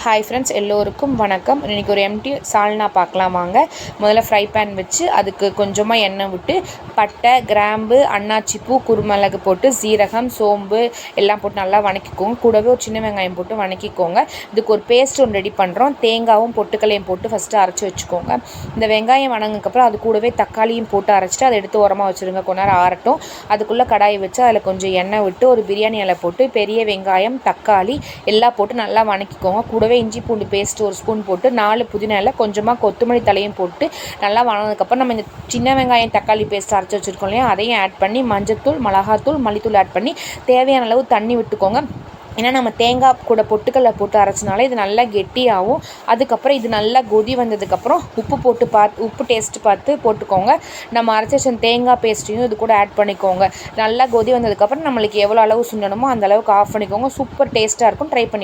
Hi friends, எல்லோருக்கும் வணக்கம். இன்றைக்கி ஒரு எம்டி சால்னா பார்க்கலாம் வாங்க. முதல்ல ஃப்ரை பேன் வச்சு அதுக்கு கொஞ்சமாக எண்ணெய் விட்டு பட்டை, கிராம்பு, அன்னாச்சிப்பூ, குருமிளகு போட்டு சீரகம், சோம்பு எல்லாம் போட்டு நல்லா வணக்கிக்கோங்க. கூடவே ஒரு சின்ன வெங்காயம் போட்டு வணக்கிக்கோங்க. இதுக்கு ஒரு பேஸ்ட் ஒன்று ரெடி பண்ணுறோம். தேங்காயும் பொட்டுக்களையும் போட்டு ஃபஸ்ட்டு அரைச்சி வச்சுக்கோங்க. இந்த வெங்காயம் வணங்கினதுக்கப்புறம் அது கூடவே தக்காளியும் போட்டு அரைச்சிட்டு அதை எடுத்து உரமாக வச்சுருங்க. கொஞ்ச நேரம் ஆறட்டும். அதுக்குள்ளே கடாயை வச்சு அதில் கொஞ்சம் எண்ணெய் விட்டு ஒரு பிரியாணி இலை போட்டு பெரிய வெங்காயம், தக்காளி எல்லாம் போட்டு நல்லா வணக்கிக்கோங்க. கூடவே இஞ்சி பூண்டு பேஸ்ட் ஒரு ஸ்பூன் போட்டு 4 புதினா இலை, கொஞ்சமாக கொத்தமல்லி தலையும் போட்டு நல்லா வணங்கினதுக்கப்புறம் நம்ம இந்த சின்ன வெங்காயம் தக்காளி பேஸ்ட் அரைச்சி வச்சுருக்கோம் இல்லையா, அதையும் ஆட் பண்ணி மஞ்சத்தூள், மிளகாத்தூள், மல்லித்தூள் ஆட் பண்ணி தேவையான அளவு தண்ணி விட்டுக்கோங்க. ஏன்னா நம்ம தேங்காய் கூட பொட்டுக்கல்லை போட்டு அரைச்சினாலே இது நல்லா கெட்டியாகும். அதுக்கப்புறம் இது நல்லா கொதி வந்ததுக்கப்புறம் உப்பு டேஸ்ட்டு பார்த்து போட்டுக்கோங்க. நம்ம அரைச்சி வச்ச தேங்காய் பேஸ்ட்டையும் இது கூட ஆட் பண்ணிக்கோங்க. நல்லா கொதி வந்ததுக்கப்புறம் நம்மளுக்கு எவ்வளோ அளவு சுண்டணுமோ அந்த அளவுக்கு ஆஃப் பண்ணிக்கோங்க. சூப்பர் டேஸ்ட்டாக இருக்கும். ட்ரை பண்ணி